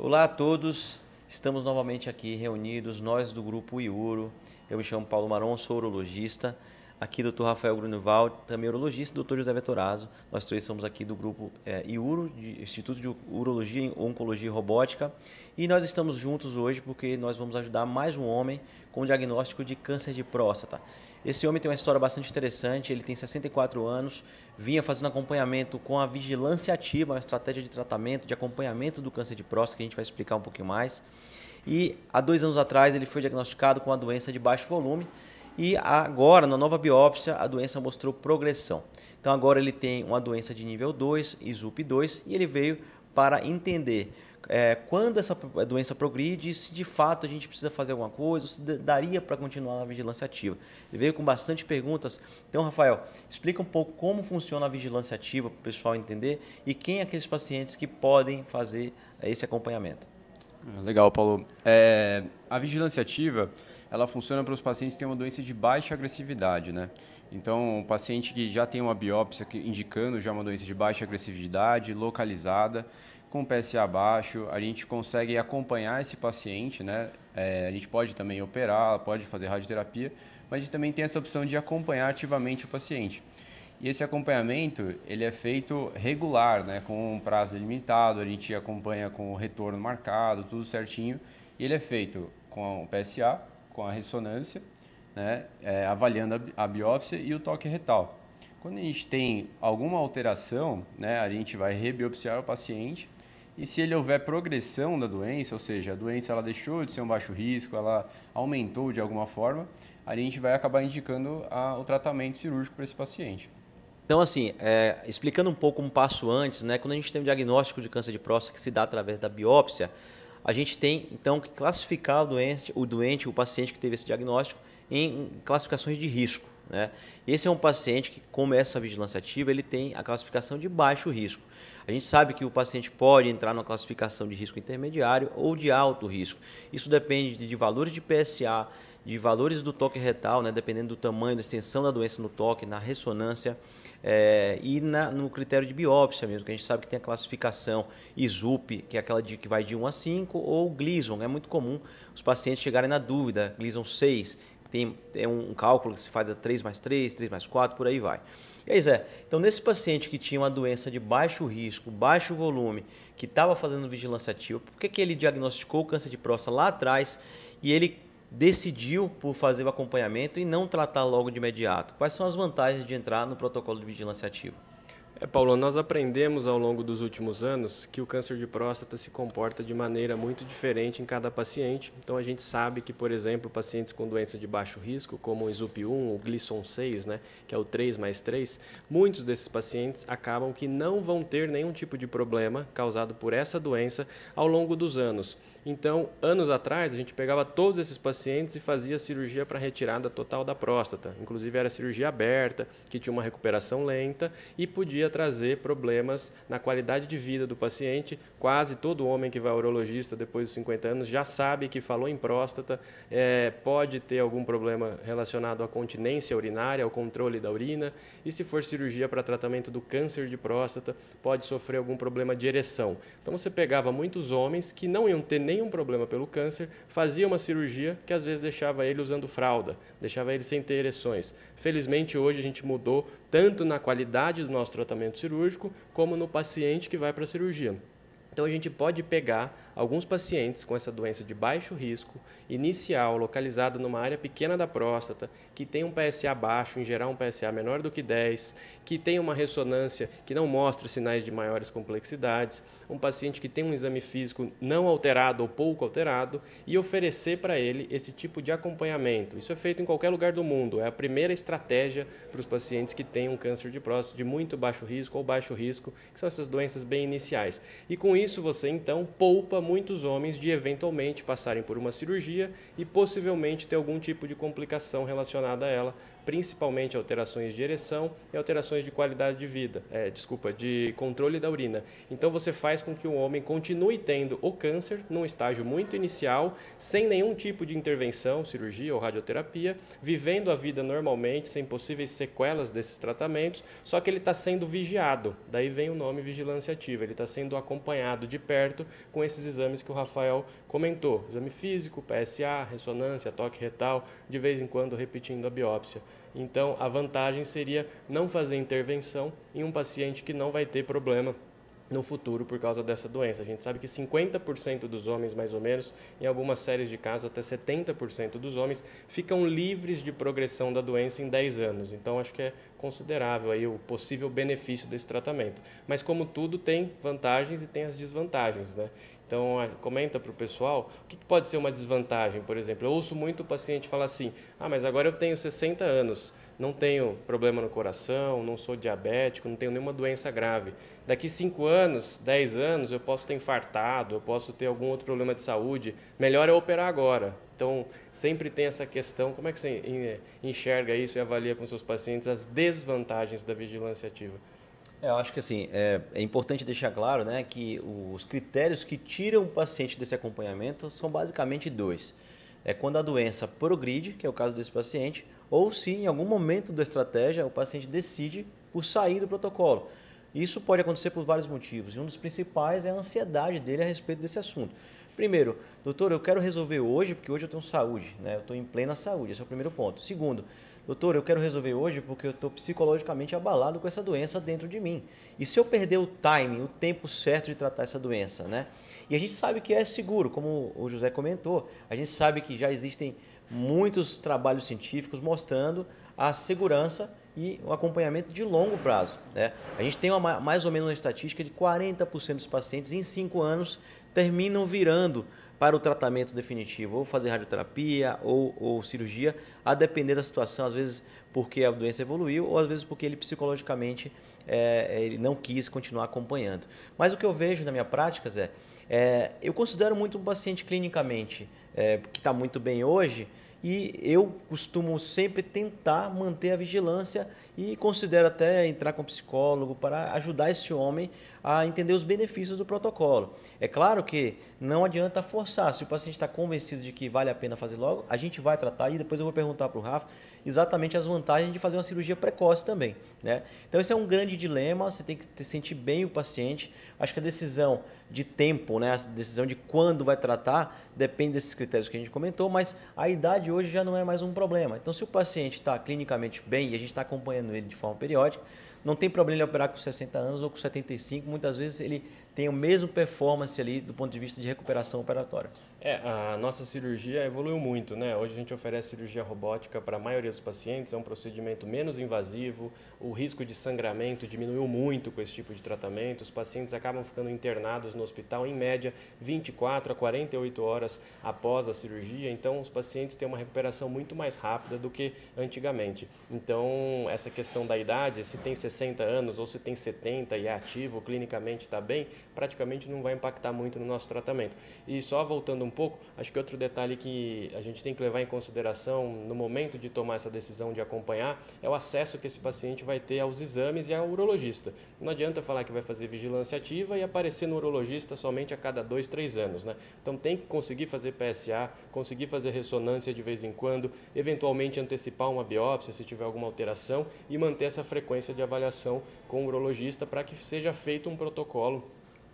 Olá a todos, estamos novamente aqui reunidos, nós do grupo IURO. Eu me chamo Paulo Maron, sou urologista. Aqui Dr. Rafael Grunewald, também urologista, e Dr. José Vettorazzo. Nós três somos aqui do grupo IURO, Instituto de Urologia, Oncologia e Robótica. E nós estamos juntos hoje porque nós vamos ajudar mais um homem com diagnóstico de câncer de próstata. Esse homem tem uma história bastante interessante, ele tem 64 anos, vinha fazendo acompanhamento com a vigilância ativa, uma estratégia de tratamento, de acompanhamento do câncer de próstata, que a gente vai explicar um pouquinho mais. E há 2 anos atrás ele foi diagnosticado com a doença de baixo volume, e agora, na nova biópsia, a doença mostrou progressão. Então agora ele tem uma doença de nível 2, ISUP2, e ele veio para entender quando essa doença progride, se de fato a gente precisa fazer alguma coisa, se daria para continuar na vigilância ativa. Ele veio com bastante perguntas. Então, Rafael, explica um pouco como funciona a vigilância ativa para o pessoal entender e quem é aqueles pacientes que podem fazer esse acompanhamento. Legal, Paulo. A vigilância ativa, ela funciona para os pacientes que têm uma doença de baixa agressividade, né? Então, o paciente que já tem uma biópsia indicando já uma doença de baixa agressividade, localizada, com PSA baixo, a gente consegue acompanhar esse paciente, né? A gente pode também operar, pode fazer radioterapia, mas a gente também tem essa opção de acompanhar ativamente o paciente. E esse acompanhamento, ele é feito regular, né? Com um prazo limitado, a gente acompanha com o retorno marcado, tudo certinho, e ele é feito com o PSA, com a ressonância, né? Avaliando a biópsia e o toque retal. Quando a gente tem alguma alteração, né? A gente vai rebiopsiar o paciente e se ele houver progressão da doença, ou seja, a doença ela deixou de ser um baixo risco, ela aumentou de alguma forma, a gente vai acabar indicando o tratamento cirúrgico para esse paciente. Então, assim, explicando um pouco um passo antes, né? Quando a gente tem um diagnóstico de câncer de próstata que se dá através da biópsia, a gente tem, então, que classificar o paciente que teve esse diagnóstico em classificações de risco, né? Esse é um paciente que, como essa vigilância ativa, ele tem a classificação de baixo risco. A gente sabe que o paciente pode entrar numa classificação de risco intermediário ou de alto risco. Isso depende de valores de PSA, de valores do toque retal, né? Dependendo do tamanho, da extensão da doença no toque, na ressonância, e no critério de biópsia mesmo, que a gente sabe que tem a classificação ISUP, que é aquela que vai de 1 a 5, ou Gleason. É muito comum os pacientes chegarem na dúvida, Gleason 6, tem um cálculo que se faz a 3 mais 3, 3 mais 4, por aí vai. E aí, Zé, então nesse paciente que tinha uma doença de baixo risco, baixo volume, que estava fazendo vigilância ativa, por que ele diagnosticou o câncer de próstata lá atrás e ele decidiu por fazer o acompanhamento e não tratar logo de imediato? Quais são as vantagens de entrar no protocolo de vigilância ativa? Paulo, nós aprendemos ao longo dos últimos anos que o câncer de próstata se comporta de maneira muito diferente em cada paciente. Então a gente sabe que, por exemplo, pacientes com doença de baixo risco, como o ISUP1, o Gleason 6, né, que é o 3 mais 3, muitos desses pacientes acabam que não vão ter nenhum tipo de problema causado por essa doença ao longo dos anos. Então, anos atrás, a gente pegava todos esses pacientes e fazia cirurgia para retirada total da próstata. Inclusive era cirurgia aberta, que tinha uma recuperação lenta e podia trazer problemas na qualidade de vida do paciente. Quase todo homem que vai ao urologista depois dos 50 anos já sabe que falou em próstata, pode ter algum problema relacionado à continência urinária, ao controle da urina, e se for cirurgia para tratamento do câncer de próstata, pode sofrer algum problema de ereção. Então você pegava muitos homens que não iam ter nenhum problema pelo câncer, fazia uma cirurgia que às vezes deixava ele usando fralda, deixava ele sem ter ereções. Felizmente hoje a gente mudou tanto na qualidade do nosso tratamento cirúrgico, como no paciente que vai para a cirurgia. Então a gente pode pegar alguns pacientes com essa doença de baixo risco, inicial, localizada numa área pequena da próstata, que tem um PSA baixo, em geral um PSA menor do que 10, que tem uma ressonância que não mostra sinais de maiores complexidades, um paciente que tem um exame físico não alterado ou pouco alterado, e oferecer para ele esse tipo de acompanhamento. Isso é feito em qualquer lugar do mundo, é a primeira estratégia para os pacientes que têm um câncer de próstata de muito baixo risco ou baixo risco, que são essas doenças bem iniciais. E com isso você então poupa muitos homens de eventualmente passarem por uma cirurgia e possivelmente ter algum tipo de complicação relacionada a ela, principalmente alterações de ereção e alterações de qualidade de vida, de controle da urina. Então você faz com que o homem continue tendo o câncer num estágio muito inicial, sem nenhum tipo de intervenção, cirurgia ou radioterapia, vivendo a vida normalmente, sem possíveis sequelas desses tratamentos, só que ele está sendo vigiado, daí vem o nome vigilância ativa, ele está sendo acompanhado de perto com esses exames que o Rafael comentou, exame físico, PSA, ressonância, toque retal, de vez em quando repetindo a biópsia. Então, a vantagem seria não fazer intervenção em um paciente que não vai ter problema no futuro por causa dessa doença. A gente sabe que 50% dos homens, mais ou menos, em algumas séries de casos, até 70% dos homens, ficam livres de progressão da doença em 10 anos. Então, acho que é considerável aí o possível benefício desse tratamento. Mas, como tudo, tem vantagens e tem as desvantagens, né? Então, comenta para o pessoal o que pode ser uma desvantagem, por exemplo. Eu ouço muito o paciente falar assim, mas agora eu tenho 60 anos, não tenho problema no coração, não sou diabético, não tenho nenhuma doença grave. Daqui 5 anos, 10 anos, eu posso ter infartado, eu posso ter algum outro problema de saúde, melhor é operar agora. Então, sempre tem essa questão, como é que você enxerga isso e avalia com seus pacientes as desvantagens da vigilância ativa? Eu acho que assim, é importante deixar claro, né, que os critérios que tiram o paciente desse acompanhamento são basicamente 2. É quando a doença progride, que é o caso desse paciente, ou se em algum momento da estratégia o paciente decide por sair do protocolo. Isso pode acontecer por vários motivos, e um dos principais é a ansiedade dele a respeito desse assunto. Primeiro, doutor, eu quero resolver hoje porque hoje eu tenho saúde, né? Eu estou em plena saúde, esse é o primeiro ponto. Segundo, doutor, eu quero resolver hoje porque eu estou psicologicamente abalado com essa doença dentro de mim. E se eu perder o timing, o tempo certo de tratar essa doença, né? E a gente sabe que é seguro, como o José comentou, a gente sabe que já existem muitos trabalhos científicos mostrando a segurança e o acompanhamento de longo prazo, né? A gente tem mais ou menos uma estatística de 40% dos pacientes em 5 anos terminam virando para o tratamento definitivo, ou fazer radioterapia ou cirurgia, a depender da situação, às vezes porque a doença evoluiu ou às vezes porque ele psicologicamente ele não quis continuar acompanhando. Mas o que eu vejo na minha prática, Zé, eu considero muito um paciente clinicamente que está muito bem hoje, e eu costumo sempre tentar manter a vigilância e considero até entrar com um psicólogo para ajudar esse homem a entender os benefícios do protocolo. É claro que não adianta forçar. Se o paciente está convencido de que vale a pena fazer logo, a gente vai tratar e depois eu vou perguntar para o Rafa exatamente as vantagens de fazer uma cirurgia precoce também, né? Então esse é um grande dilema, você tem que sentir bem o paciente. Acho que a decisão de tempo, né, a decisão de quando vai tratar, depende desses critérios que a gente comentou, mas a idade hoje já não é mais um problema. Então se o paciente está clinicamente bem e a gente está acompanhando ele de forma periódica, não tem problema ele operar com 60 anos ou com 75, muitas vezes ele tem a mesma performance ali do ponto de vista de recuperação operatória. A nossa cirurgia evoluiu muito, né? Hoje a gente oferece cirurgia robótica para a maioria dos pacientes, é um procedimento menos invasivo, o risco de sangramento diminuiu muito com esse tipo de tratamento, os pacientes acabam ficando internados no hospital em média 24 a 48 horas após a cirurgia, então os pacientes têm uma recuperação muito mais rápida do que antigamente. Então essa questão da idade, se tem 60 anos ou se tem 70 e é ativo, clinicamente está bem, praticamente não vai impactar muito no nosso tratamento. E só voltando um pouco, acho que outro detalhe que a gente tem que levar em consideração no momento de tomar essa decisão de acompanhar é o acesso que esse paciente vai ter aos exames e ao urologista. Não adianta falar que vai fazer vigilância ativa e aparecer no urologista somente a cada 2, 3 anos, né? Então tem que conseguir fazer PSA, conseguir fazer ressonância de vez em quando, eventualmente antecipar uma biópsia se tiver alguma alteração e manter essa frequência de avaliação com o urologista para que seja feito um protocolo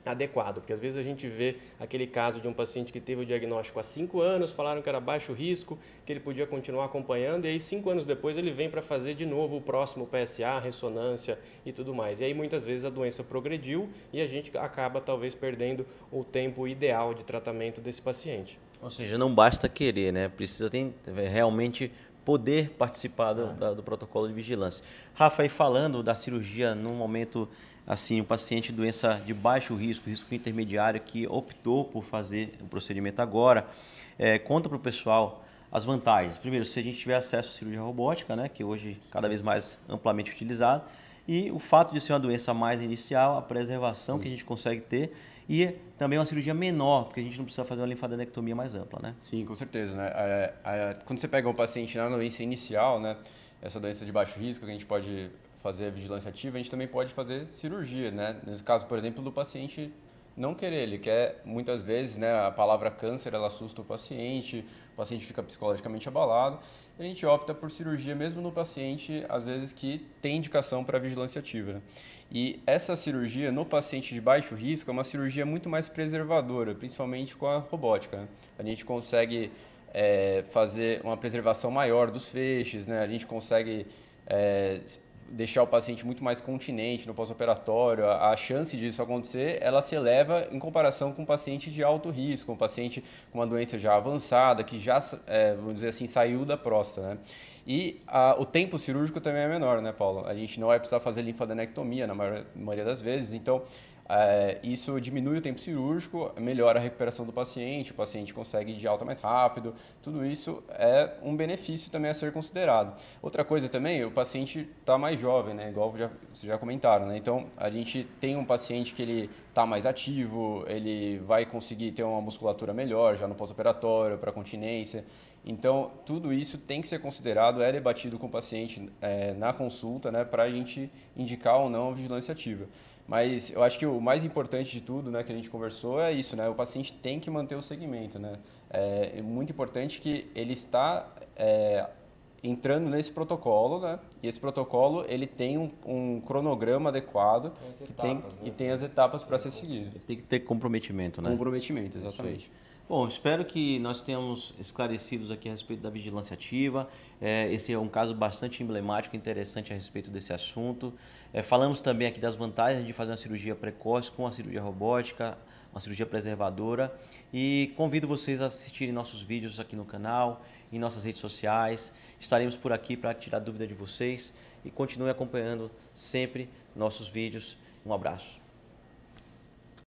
adequado, porque às vezes a gente vê aquele caso de um paciente que teve o diagnóstico há 5 anos, falaram que era baixo risco, que ele podia continuar acompanhando, e aí 5 anos depois ele vem para fazer de novo o próximo PSA, ressonância e tudo mais. E aí muitas vezes a doença progrediu e a gente acaba talvez perdendo o tempo ideal de tratamento desse paciente. Ou seja, não basta querer, né? Precisa ter realmente poder participar do protocolo de vigilância. Rafa, aí falando da cirurgia num momento assim, um paciente doença de baixo risco, risco intermediário, que optou por fazer o procedimento agora, conta para o pessoal as vantagens. Primeiro, se a gente tiver acesso à cirurgia robótica, né, que hoje cada vez mais amplamente utilizado, e o fato de ser uma doença mais inicial, a preservação que a gente consegue ter, e também uma cirurgia menor, porque a gente não precisa fazer uma linfadenectomia mais ampla, né? Sim, com certeza, né? Quando você pega um paciente na doença inicial, né, essa doença de baixo risco, que a gente pode fazer a vigilância ativa, a gente também pode fazer cirurgia, né? Nesse caso, por exemplo, do paciente não querer, ele quer, muitas vezes, né, a palavra câncer, ela assusta o paciente fica psicologicamente abalado, e a gente opta por cirurgia mesmo no paciente, às vezes, que tem indicação para vigilância ativa, né? E essa cirurgia no paciente de baixo risco é uma cirurgia muito mais preservadora, principalmente com a robótica, né? A gente consegue fazer uma preservação maior dos feixes, né? A gente consegue deixar o paciente muito mais continente no pós-operatório. A chance disso acontecer, ela se eleva em comparação com um paciente de alto risco, um paciente com uma doença já avançada, que já, vamos dizer assim, saiu da próstata, né? E o tempo cirúrgico também é menor, né, Paulo? A gente não vai precisar fazer linfadenectomia na maioria das vezes, então isso diminui o tempo cirúrgico, melhora a recuperação do paciente, o paciente consegue ir de alta mais rápido, tudo isso é um benefício também a ser considerado. Outra coisa também, o paciente está mais jovem, né? Igual vocês já comentaram, né? Então, a gente tem um paciente que ele está mais ativo, ele vai conseguir ter uma musculatura melhor já no pós-operatório, para continência. Então, tudo isso tem que ser considerado, debatido com o paciente na consulta, né? Para a gente indicar ou não a vigilância ativa. Mas eu acho que o mais importante de tudo, né, que a gente conversou é isso, né? O paciente tem que manter o segmento, né? É muito importante que ele está entrando nesse protocolo, né? E esse protocolo ele tem um cronograma adequado e tem as etapas para ser seguido. Tem que ter comprometimento, né? Comprometimento, exatamente. Bom, espero que nós tenhamos esclarecidos aqui a respeito da vigilância ativa. Esse é um caso bastante emblemático e interessante a respeito desse assunto. Falamos também aqui das vantagens de fazer uma cirurgia precoce com a cirurgia robótica, uma cirurgia preservadora. E convido vocês a assistirem nossos vídeos aqui no canal, em nossas redes sociais. Estaremos por aqui para tirar dúvida de vocês e continue acompanhando sempre nossos vídeos. Um abraço.